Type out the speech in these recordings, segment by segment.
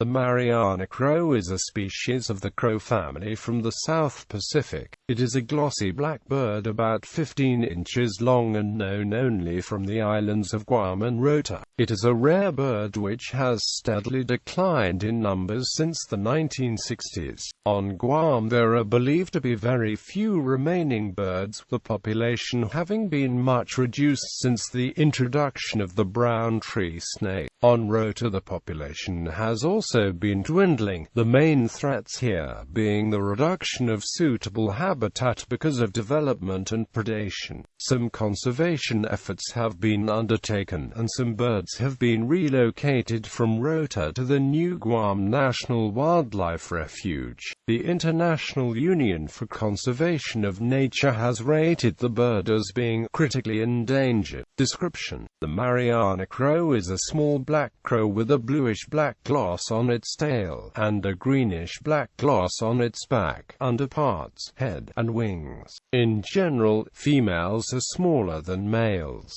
The Mariana crow is a species of the crow family from the South Pacific. It is a glossy black bird about 15 inches long and known only from the islands of Guam and Rota. It is a rare bird which has steadily declined in numbers since the 1960s. On Guam there are believed to be very few remaining birds, the population having been much reduced since the introduction of the brown tree snake. On Rota the population has also been dwindling, the main threats here being the reduction of suitable habitat because of development and predation. Some conservation efforts have been undertaken and some birds have been relocated from Rota to the new Guam National Wildlife Refuge. The International Union for Conservation of Nature has rated the bird as being critically endangered. Description: the Mariana crow is a small black crow with a bluish-black gloss on its tail, and a greenish-black gloss on its back, underparts, head, and wings. In general, females are smaller than males.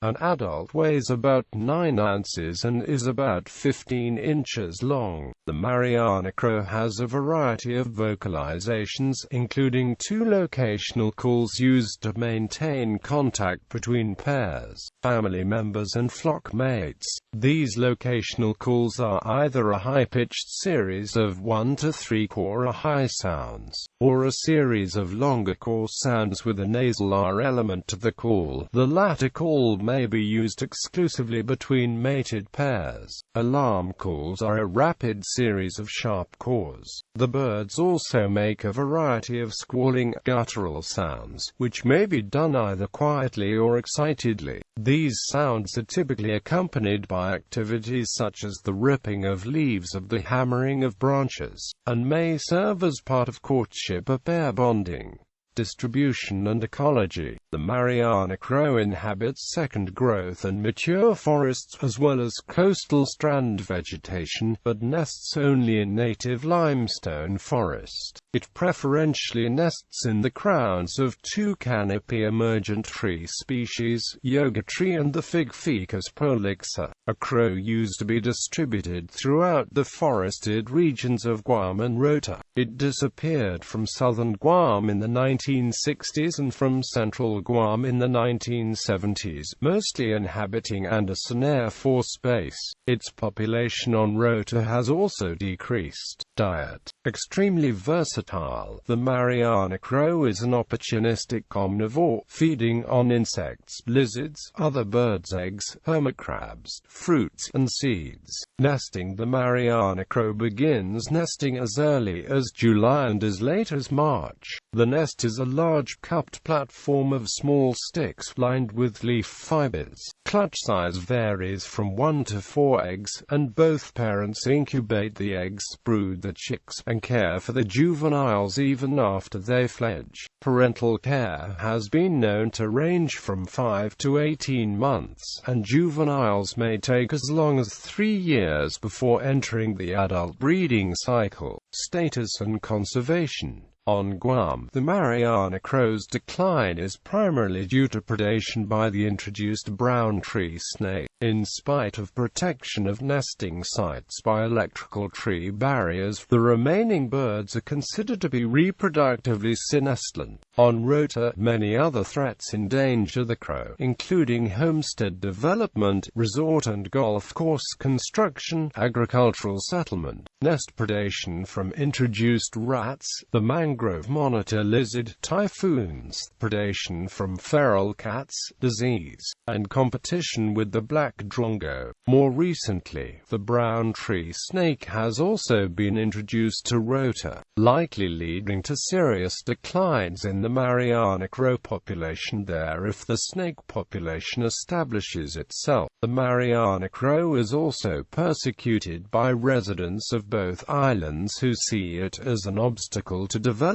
An adult weighs about 9 ounces and is about 15 inches long. The Mariana crow has a variety of vocalizations, including 2 locational calls used to maintain contact between pairs, family members and flock mates. These locational calls are either a high-pitched series of 1 to 3 core high sounds, or a series of longer core sounds with a nasal R element to the call. The latter call may be used exclusively between mated pairs. Alarm calls are a rapid series of sharp cores. The birds also make a variety of squalling, guttural sounds, which may be done either quietly or excitedly. These sounds are typically accompanied by activities such as the ripping of leaves or the hammering of branches, and may serve as part of courtship or pair bonding. Distribution and ecology. The Mariana crow inhabits second-growth and mature forests as well as coastal strand vegetation, but nests only in native limestone forest. It preferentially nests in the crowns of 2 canopy-emergent tree species, yoga tree and the fig Ficus prolixa. A crow used to be distributed throughout the forested regions of Guam and Rota. It disappeared from southern Guam in the 1960s and from central Guam in the 1970s, mostly inhabiting Anderson Air Force Base. Its population on Rota has also decreased. Diet: extremely versatile, the Mariana crow is an opportunistic omnivore, feeding on insects, lizards, other birds' eggs, hermit-crabs, fruits, and seeds. Nesting: the Mariana crow begins nesting as early as July and as late as March. The nest is a large cupped platform of small sticks lined with leaf fibers. Clutch size varies from 1 to 4 eggs, and both parents incubate the eggs, brood the chicks, and care for the juveniles even after they fledge. Parental care has been known to range from 5 to 18 months, and juveniles may take as long as 3 years before entering the adult breeding cycle. Status and conservation. On Guam, the Mariana crow's decline is primarily due to predation by the introduced brown tree snake. In spite of protection of nesting sites by electrical tree barriers, the remaining birds are considered to be reproductively senescent. On Rota, many other threats endanger the crow, including homestead development, resort and golf course construction, agricultural settlement, nest predation from introduced rats, the mangrove monitor lizard, typhoons, predation from feral cats, disease, and competition with the black drongo. More recently, the brown tree snake has also been introduced to Rota, likely leading to serious declines in the Mariana crow population there if the snake population establishes itself. The Mariana crow is also persecuted by residents of both islands who see it as an obstacle to development.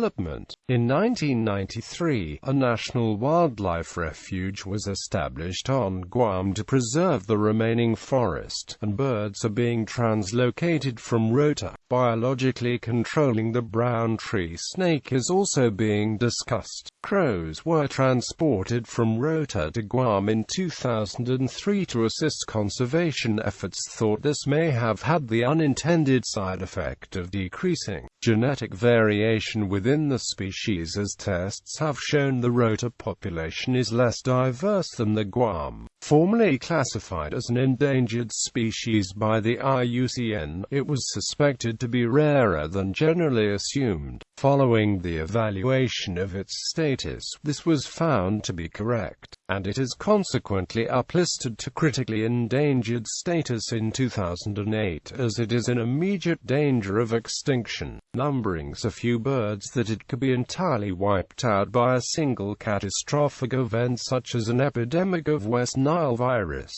In 1993, a national wildlife refuge was established on Guam to preserve the remaining forest, and birds are being translocated from Rota. Biologically controlling the brown tree snake is also being discussed. Crows were transported from Rota to Guam in 2003 to assist conservation efforts. Thought this may have had the unintended side effect of decreasing genetic variation within the species, as tests have shown the Rota population is less diverse than the Guam. Formerly classified as an endangered species by the IUCN, it was suspected to be rarer than generally assumed. Following the evaluation of its status, this was found to be correct, and it is consequently uplisted to critically endangered status in 2008, as it is in immediate danger of extinction, numbering so few birds that it could be entirely wiped out by a single catastrophic event such as an epidemic of West Nile virus.